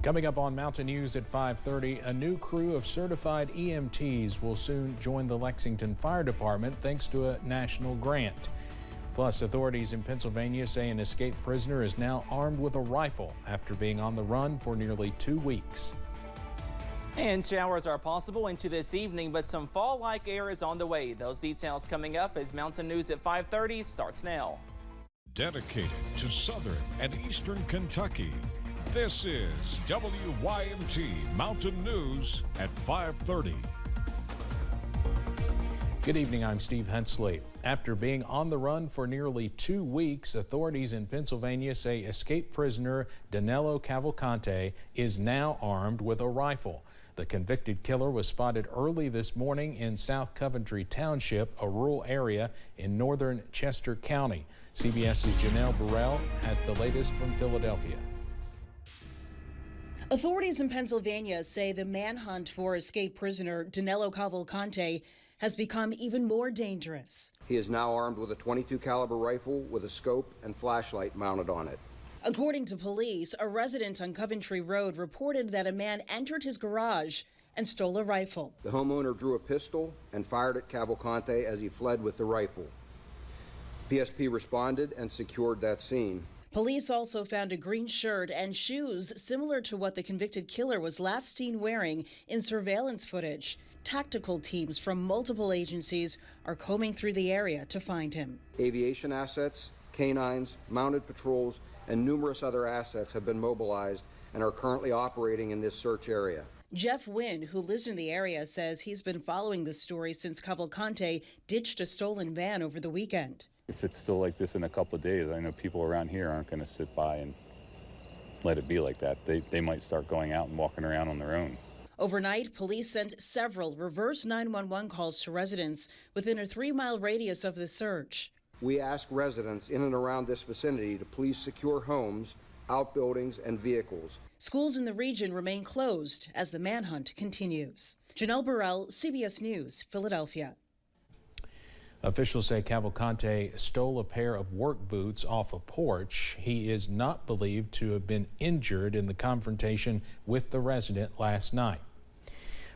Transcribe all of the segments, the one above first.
Coming up on Mountain News at 5:30, a new crew of certified EMTs will soon join the Lexington Fire Department thanks to a national grant. Plus, authorities in Pennsylvania say an escaped prisoner is now armed with a rifle after being on the run for nearly 2 weeks. And showers are possible into this evening, but some fall-like air is on the way. Those details coming up as Mountain News at 5:30 starts now. Dedicated to Southern and Eastern Kentucky, this is WYMT Mountain News at 5:30. Good evening, I'm Steve Hensley. After being on the run for nearly 2 weeks, authorities in Pennsylvania say escaped prisoner Danilo Cavalcante is now armed with a rifle. The convicted killer was spotted early this morning in South Coventry Township, a rural area in northern Chester County. CBS's Janelle Burrell has the latest from Philadelphia. Authorities in Pennsylvania say the manhunt for escaped prisoner Danilo Cavalcante has become even more dangerous. He is now armed with a .22 caliber rifle with a scope and flashlight mounted on it. According to police, a resident on Coventry Road reported that a man entered his garage and stole a rifle. The homeowner drew a pistol and fired at Cavalcante as he fled with the rifle. PSP responded and secured that scene. Police also found a green shirt and shoes similar to what the convicted killer was last seen wearing in surveillance footage. Tactical teams from multiple agencies are combing through the area to find him. Aviation assets, canines, mounted patrols, and numerous other assets have been mobilized and are currently operating in this search area. Jeff Wynn, who lives in the area, says he's been following this story since Cavalcante ditched a stolen van over the weekend. If it's still like this in a couple of days, I know people around here aren't going to sit by and let it be like that. They might start going out and walking around on their own. Overnight, police sent several reverse 911 calls to residents within a 3-mile radius of the search. We ask residents in and around this vicinity to please secure homes, outbuildings, and vehicles. Schools in the region remain closed as the manhunt continues. Janelle Burrell, CBS News, Philadelphia. Officials say Cavalcante stole a pair of work boots off a porch. He is not believed to have been injured in the confrontation with the resident last night.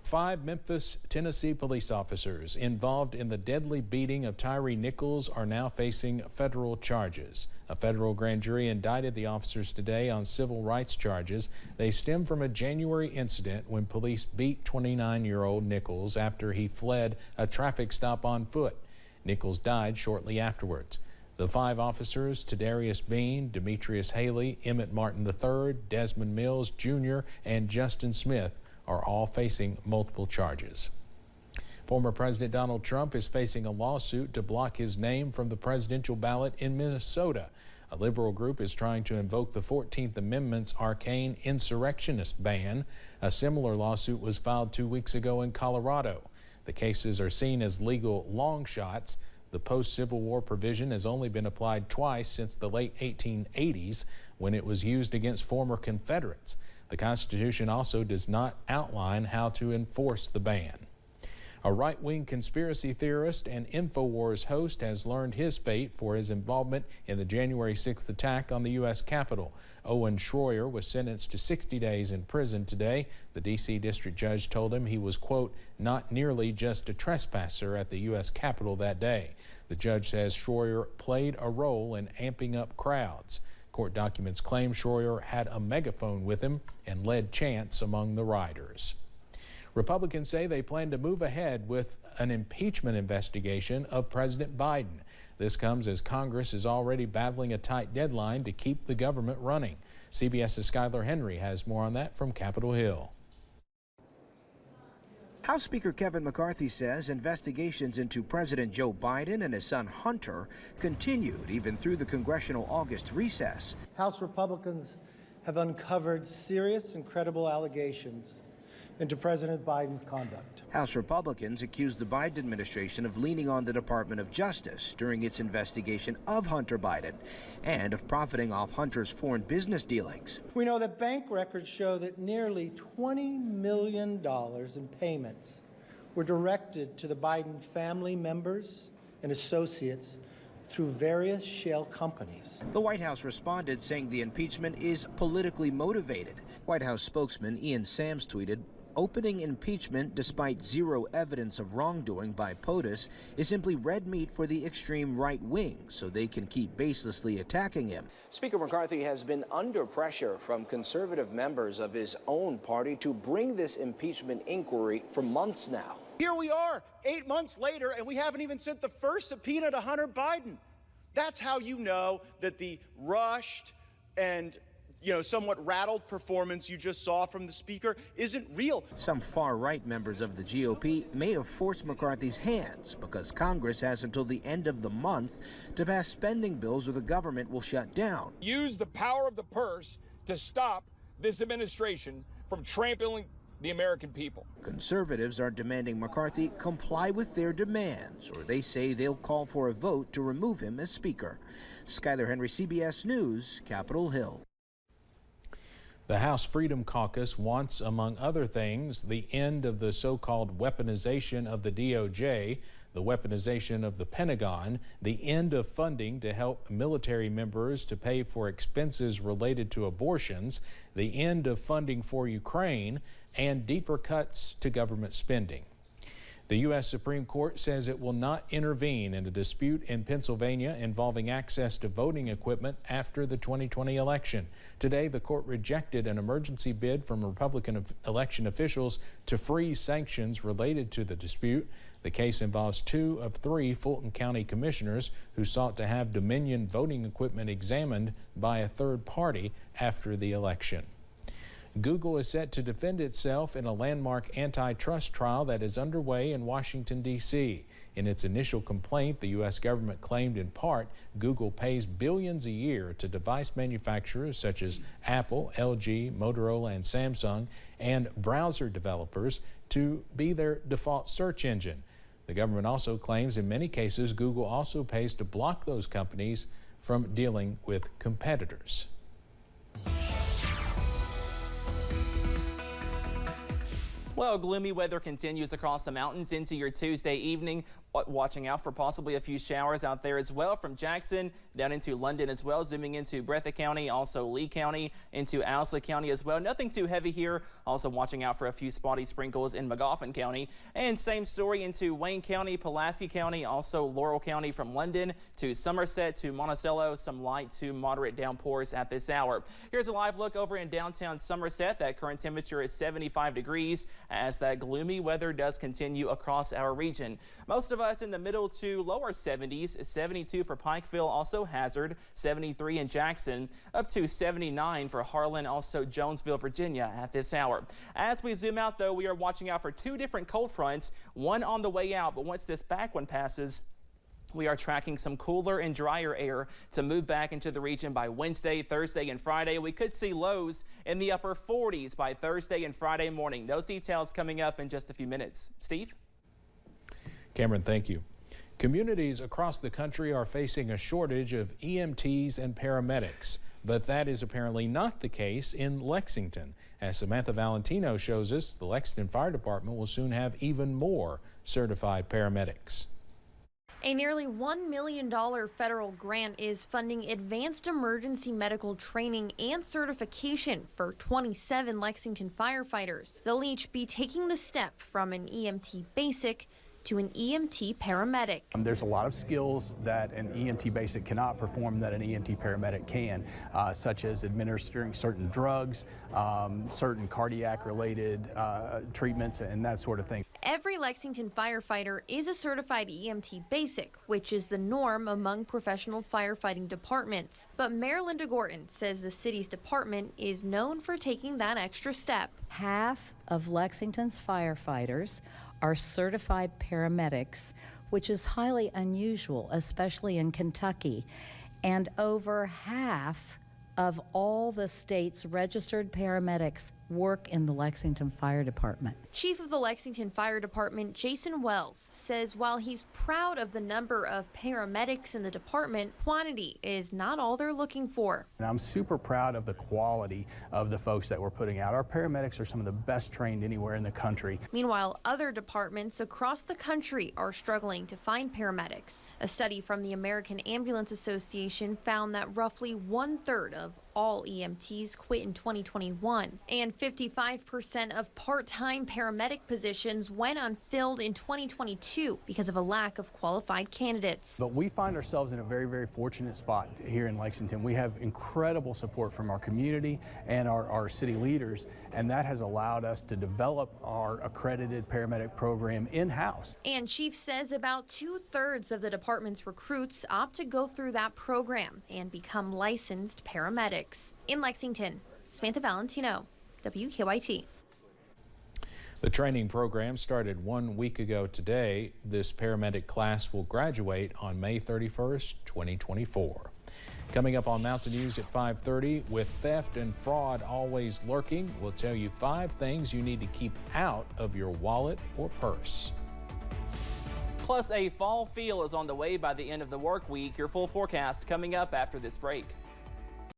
5 Memphis, Tennessee police officers involved in the deadly beating of Tyree Nichols are now facing federal charges. A federal grand jury indicted the officers today on civil rights charges. They stem from a January incident when police beat 29-year-old Nichols after he fled a traffic stop on foot. Nichols died shortly afterwards. The 5 officers, Tadarius Bean, Demetrius Haley, Emmett Martin III, Desmond Mills Jr., and Justin Smith, are all facing multiple charges. Former President Donald Trump is facing a lawsuit to block his name from the presidential ballot in Minnesota. A liberal group is trying to invoke the 14th Amendment's arcane insurrectionist ban. A similar lawsuit was filed 2 weeks ago in Colorado. The cases are seen as legal long shots. The post-Civil War provision has only been applied twice since the late 1880s when it was used against former Confederates. The Constitution also does not outline how to enforce the ban. A right-wing conspiracy theorist and InfoWars host has learned his fate for his involvement in the January 6th attack on the U.S. Capitol. Owen Schroyer was sentenced to 60 days in prison today. The D.C. district judge told him he was, quote, not nearly just a trespasser at the U.S. Capitol that day. The judge says Schroyer played a role in amping up crowds. Court documents claim Schroyer had a megaphone with him and led chants among the rioters. Republicans say they plan to move ahead with an impeachment investigation of President Biden. This comes as Congress is already battling a tight deadline to keep the government running. CBS's Skylar Henry has more on that from Capitol Hill. House Speaker Kevin McCarthy says investigations into President Joe Biden and his son Hunter continued even through the congressional August recess. House Republicans have uncovered serious and credible allegations into President Biden's conduct. House Republicans accused the Biden administration of leaning on the Department of Justice during its investigation of Hunter Biden and of profiting off Hunter's foreign business dealings. We know that bank records show that nearly $20 million in payments were directed to the Biden family members and associates through various shale companies. The White House responded, saying the impeachment is politically motivated. White House spokesman Ian Sams tweeted, "Opening impeachment despite zero evidence of wrongdoing by POTUS is simply red meat for the extreme right wing, so they can keep baselessly attacking him." Speaker McCarthy has been under pressure from conservative members of his own party to bring this impeachment inquiry for months now. Here we are, 8 months later, and we haven't even sent the first subpoena to Hunter Biden. That's how you know that the rushed and somewhat rattled performance you just saw from the speaker isn't real. Some far-right members of the GOP may have forced McCarthy's hands because Congress has until the end of the month to pass spending bills or the government will shut down. Use the power of the purse to stop this administration from trampling the American people. Conservatives are demanding McCarthy comply with their demands, or they say they'll call for a vote to remove him as Speaker. Skyler Henry, CBS News, Capitol Hill. The House Freedom Caucus wants, among other things, the end of the so-called weaponization of the DOJ, the weaponization of the Pentagon, the end of funding to help military members to pay for expenses related to abortions, the end of funding for Ukraine, and deeper cuts to government spending. The U.S. Supreme Court says it will not intervene in a dispute in Pennsylvania involving access to voting equipment after the 2020 election. Today, the court rejected an emergency bid from Republican election officials to freeze sanctions related to the dispute. The case involves 2 of 3 Fulton County commissioners who sought to have Dominion voting equipment examined by a third party after the election. Google is set to defend itself in a landmark antitrust trial that is underway in Washington, D.C. In its initial complaint, the U.S. government claimed in part Google pays billions a year to device manufacturers such as Apple, LG, Motorola, and Samsung, and browser developers to be their default search engine. The government also claims in many cases Google also pays to block those companies from dealing with competitors. Well, gloomy weather continues across the mountains into your Tuesday evening. Watching out for possibly a few showers out there as well from Jackson down into London as well, zooming into Breathitt County, also Lee County, into Owsley County as well. Nothing too heavy here. Also watching out for a few spotty sprinkles in Magoffin County. And same story into Wayne County, Pulaski County, also Laurel County from London to Somerset to Monticello. Some light to moderate downpours at this hour. Here's a live look over in downtown Somerset. That current temperature is 75 degrees as that gloomy weather does continue across our region. Most of us in the middle to lower 70s, 72 for Pikeville, also Hazard, 73 in Jackson, up to 79 for Harlan, also Jonesville, Virginia at this hour. As we zoom out, though, we are watching out for 2 different cold fronts, one on the way out, but once this back one passes, we are tracking some cooler and drier air to move back into the region by Wednesday, Thursday, and Friday. We could see lows in the upper 40s by Thursday and Friday morning. Those details coming up in just a few minutes. Steve? Cameron, thank you. Communities across the country are facing a shortage of EMTs and paramedics, but that is apparently not the case in Lexington. As Samantha Valentino shows us, the Lexington Fire Department will soon have even more certified paramedics. A nearly $1 million federal grant is funding advanced emergency medical training and certification for 27 Lexington firefighters. They'll each be taking the step from an EMT basic to an EMT paramedic. There's a lot of skills that an EMT basic cannot perform that an EMT paramedic can, such as administering certain drugs, certain cardiac-related treatments, and that sort of thing. Every Lexington firefighter is a certified EMT basic, which is the norm among professional firefighting departments. But Mayor Linda Gorton says the city's department is known for taking that extra step. Half of Lexington's firefighters are certified paramedics, which is highly unusual, especially in Kentucky. And over half of all the state's registered paramedics work in the Lexington Fire Department. Chief of the Lexington Fire Department, Jason Wells, says while he's proud of the number of paramedics in the department, quantity is not all they're looking for. And I'm super proud of the quality of the folks that we're putting out. Our paramedics are some of the best trained anywhere in the country. Meanwhile, other departments across the country are struggling to find paramedics. A study from the American Ambulance Association found that roughly 1/3 of all EMTs quit in 2021, and 55% of part-time paramedic positions went unfilled in 2022 because of a lack of qualified candidates. But we find ourselves in a very, very fortunate spot here in Lexington. We have incredible support from our community and our city leaders, and that has allowed us to develop our accredited paramedic program in-house. And Chief says about 2/3 of the department's recruits opt to go through that program and become licensed paramedics. In Lexington, Samantha Valentino, WKYT. The training program started 1 week ago today. This paramedic class will graduate on May 31st, 2024. Coming up on Mountain News at 5:30, with theft and fraud always lurking, we'll tell you 5 things you need to keep out of your wallet or purse. Plus, a fall feel is on the way by the end of the work week. Your full forecast coming up after this break.